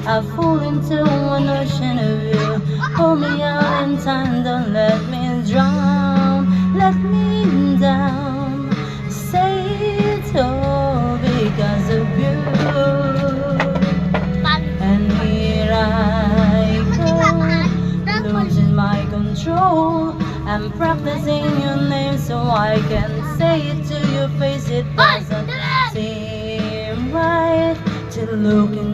I fall into an ocean of you. Hold me out in time, don't let me drown. Let me down. Say it all because of you. And here I go, losing my control. I'm practicing your name so I can say it to your face. It doesn't seem right to look in